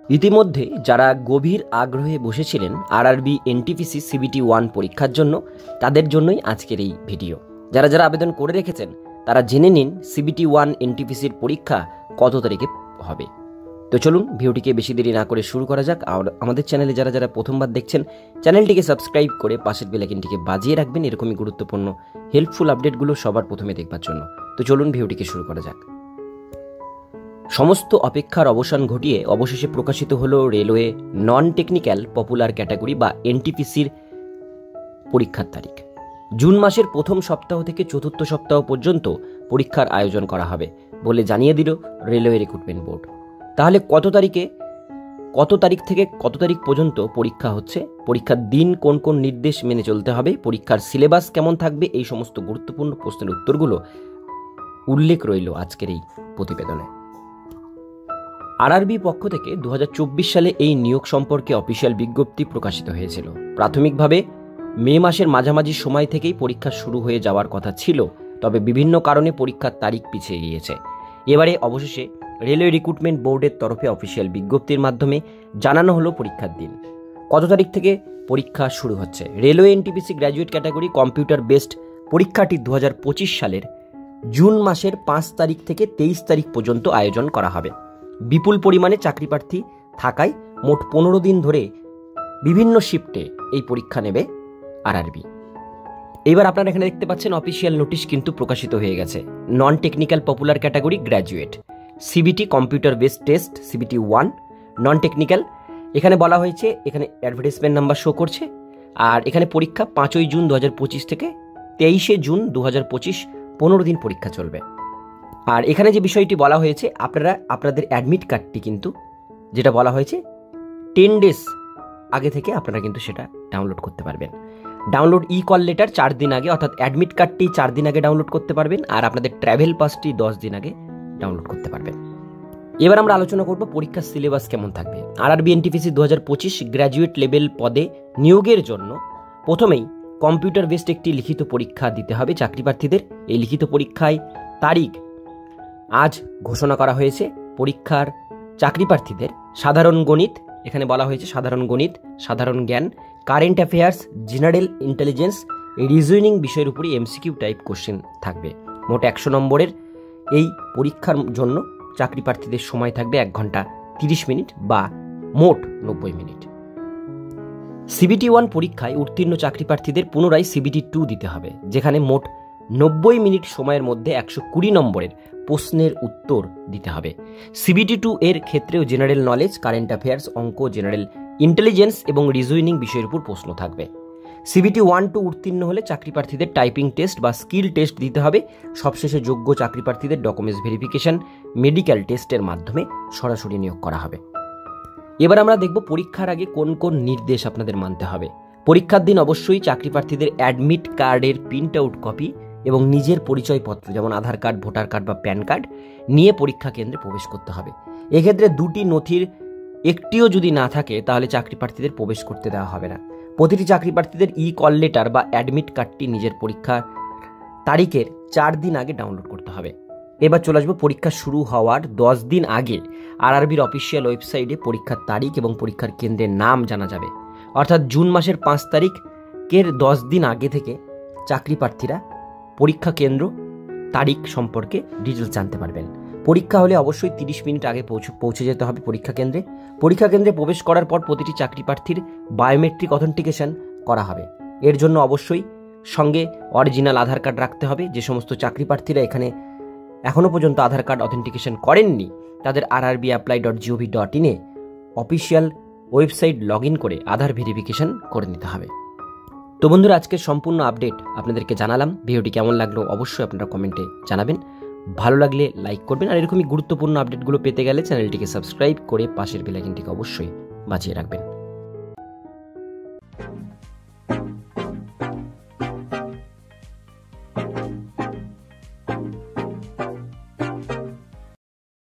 ইতিমধ্যে যারা গভীর আগ্রহে বসেছিলেন আরআরবি এনটিপিসি সিবিটি 1 পরীক্ষার জন্য, তাদের জন্যই আজকের এই ভিডিও। যারা যারা আবেদন করে রেখেছেন তারা জেনে নিন সিবিটি 1 এনটিপিসির পরীক্ষা কত তারিখে হবে। তো চলুন ভিডিওটিকে বেশি দেরি না করে শুরু করা যাক। আর আমাদের চ্যানেলে যারা যারা প্রথমবার দেখছেন, চ্যানেলটিকে সাবস্ক্রাইব করে পাশের বেল আইকনটিকে বাজিয়ে রাখবেন এরকমই গুরুত্বপূর্ণ হেল্পফুল আপডেটগুলো সবার প্রথমে দেখবার জন্য। তো চলুন ভিডিওটিকে শুরু করা যাক। সমস্ত অপেক্ষার অবসান ঘটিয়ে অবশেষে প্রকাশিত হলো railway non technical popular category বা এনটিপিসির পরীক্ষার তারিখ। জুন মাসের প্রথম সপ্তাহ থেকে চতুর্থ সপ্তাহ পর্যন্ত পরীক্ষার আয়োজন করা হবে বলে জানিয়ে দিল রেলওয়ে রিক্রুটমেন্ট বোর্ড। তাহলে কত তারিখ থেকে কত তারিখ পর্যন্ত পরীক্ষা হচ্ছে, পরীক্ষার দিন কোন কোন নির্দেশ মেনে চলতে হবে, পরীক্ষার সিলেবাস কেমন থাকবে, এই সমস্ত গুরুত্বপূর্ণ প্রশ্নের উত্তরগুলো উল্লেখ রইল আজকের এই প্রতিবেদনে। আরআরবি পক্ষ থেকে 2024 সালে এই নিয়োগ সম্পর্কে অফিসিয়াল বিজ্ঞপ্তি প্রকাশিত হয়েছিল। প্রাথমিকভাবে মে মাসের মাঝামাঝি সময় থেকেই পরীক্ষা শুরু হয়ে যাওয়ার কথা ছিল, তবে বিভিন্ন কারণে পরীক্ষার তারিখ পিছিয়ে গিয়েছে। এবারে অবশেষে রেলওয়ে রিক্রুটমেন্ট বোর্ডের তরফে অফিসিয়াল বিজ্ঞপ্তির মাধ্যমে জানানো হলো পরীক্ষার দিন। কত তারিখ থেকে পরীক্ষা শুরু হচ্ছে। Railway NTPC graduate category computer based পরীক্ষাটি 2025 সালের জুন মাসের 5 তারিখ থেকে 23 তারিখ পর্যন্ত আয়োজন করা হবে। বিপুল পরিমাণে চাকরি প্রার্থী থাকায় মোট 15 দিন ধরে বিভিন্ন শিফটে এই পরীক্ষা নেবে আরআরবি। এবার আপনারা এখানে দেখতে পাচ্ছেন অফিসিয়াল নোটিশ কিন্তু প্রকাশিত হয়ে গেছে। Non technical popular category graduate CBT computer based test CBT 1 non technical, এখানে বলা হয়েছে, এখানে অ্যাডভার্টাইজমেন্ট নাম্বার শো করছে। আর এখানে পরীক্ষা 5ই জুন 2025 থেকে 23শে জুন 2025, 15 দিন পরীক্ষা চলবে। আর এখানে যে বিষয়টি বলা হয়েছে, আপনারা আপনাদের অ্যাডমিট কার্ডটি কিন্তু যেটা বলা হয়েছে 10 ডেজ আগে থেকে আপনারা কিন্তু সেটা ডাউনলোড করতে পারবেন। ডাউনলোড কল লেটার 4 দিন আগে, অর্থাৎ অ্যাডমিট কার্ডটি 4 দিন আগে ডাউনলোড করতে পারবেন, আর আপনাদের ট্র্যাভেল পাসটি 10 দিন আগে ডাউনলোড করতে পারবেন। এবার আমরা আলোচনা করব পরীক্ষার সিলেবাস কেমন থাকবে। আরআরবি এনটিপিসি 2025 গ্র্যাজুয়েট লেভেল পদে নিয়োগের জন্য প্রথমেই কম্পিউটার বেসড একটি লিখিত পরীক্ষা দিতে হবে চাকরি প্রার্থীদের। এই লিখিত পরীক্ষায় তারিখ আজ ঘোষণা করা হয়েছে। পরীক্ষার চাকরি প্রার্থীদের সাধারণ গণিত, এখানে বলা হয়েছে সাধারণ গণিত, সাধারণ জ্ঞান, current affairs, general intelligence, reasoning বিষয়ের উপরই এমসিকিউ টাইপ কোশ্চেন থাকবে। মোট 100 নম্বরের এই পরীক্ষার জন্য চাকরি প্রার্থীদের সময় থাকবে 1 ঘন্টা 30 মিনিট বা মোট 90 মিনিট। সিবিটি 1 পরীক্ষায় উত্তীর্ণ চাকরি প্রার্থীদের পুনরায় সিবিটি 2 দিতে হবে, যেখানে মোট 90 মিনিট সময়ের মধ্যে 120 নম্বরের প্রশ্নের উত্তর দিতে হবে। সিবিটি 2 এর ক্ষেত্রেও জেনারেল নলেজ, কারেন্ট অ্যাফেয়ার্স, অঙ্ক, জেনারেল ইন্টেলিজেন্স এবং রিজনিং বিষয়ের উপর প্রশ্ন থাকবে। সিবিটি 1-2 উত্তীর্ণ হলে চাকরি প্রার্থীদের টাইপিং টেস্ট বা স্কিল টেস্ট দিতে হবে। সবশেষে যোগ্য চাকরি প্রার্থীদের ডকুমেন্টস ভেরিফিকেশন, মেডিকেল টেস্টের মাধ্যমে সরাসরি নিয়োগ করা হবে। এবার আমরা দেখব পরীক্ষার আগে কোন কোন নির্দেশ আপনাদের মানতে হবে। পরীক্ষার দিন অবশ্যই চাকরি প্রার্থীদের অ্যাডমিট কার্ডের প্রিন্ট আউট কপি এবং নিজের পরিচয়পত্র যেমন আধার কার্ড, ভোটার কার্ড বা প্যান কার্ড নিয়ে পরীক্ষা কেন্দ্রে প্রবেশ করতে হবে। এক্ষেত্রে 2টি নথির একটিও যদি না থাকে তাহলে চাকরি প্রার্থীদের প্রবেশ করতে দেওয়া হবে না। প্রতিটি চাকরি প্রার্থীদের কল লেটার বা অ্যাডমিট কার্ডটি নিজের পরীক্ষার তারিখের 4 দিন আগে ডাউনলোড করতে হবে। এবার চলে আসবো পরীক্ষা শুরু হওয়ার 10 দিন আগে আরআরবির অফিসিয়াল ওয়েবসাইটে পরীক্ষার তারিখ এবং পরীক্ষার কেন্দ্রের নাম জানা যাবে। অর্থাৎ জুন মাসের 5 তারিখের 10 দিন আগে থেকে চাকরি প্রার্থীরা পরীক্ষা কেন্দ্র তারিখ সম্পর্কে ডিটেলস জানতে পারবেন। পরীক্ষা হলে অবশ্যই 30 মিনিট আগে পৌঁছে যেতে হবে পরীক্ষা কেন্দ্রে। পরীক্ষা কেন্দ্রে প্রবেশ করার পর প্রতিটি চাকরি প্রার্থীর বায়োমেট্রিক অথেন্টিকেশন করা হবে। এর জন্য অবশ্যই সঙ্গে অরিজিনাল আধার কার্ড রাখতে হবে। যে সমস্ত চাকরি প্রার্থীরা এখানে এখনও পর্যন্ত আধার কার্ড অথেন্টিকেশন করেননি তাদের rrbapply.gov.in official website log in করে আধার ভেরিফিকেশন করে নিতে হবে। তো বন্ধুরা, আজকের সম্পূর্ণ আপডেট আপনাদেরকে জানালাম। ভিডিওটি কেমন লাগলো অবশ্যই আপনারা কমেন্টে জানাবেন। ভালো লাগলে লাইক করবেন, আর এরকমই গুরুত্বপূর্ণ আপডেটগুলো পেতে গেলে চ্যানেলটিকে সাবস্ক্রাইব করে পাশের বেল আইকনটিকে অবশ্যই বাজিয়ে রাখবেন।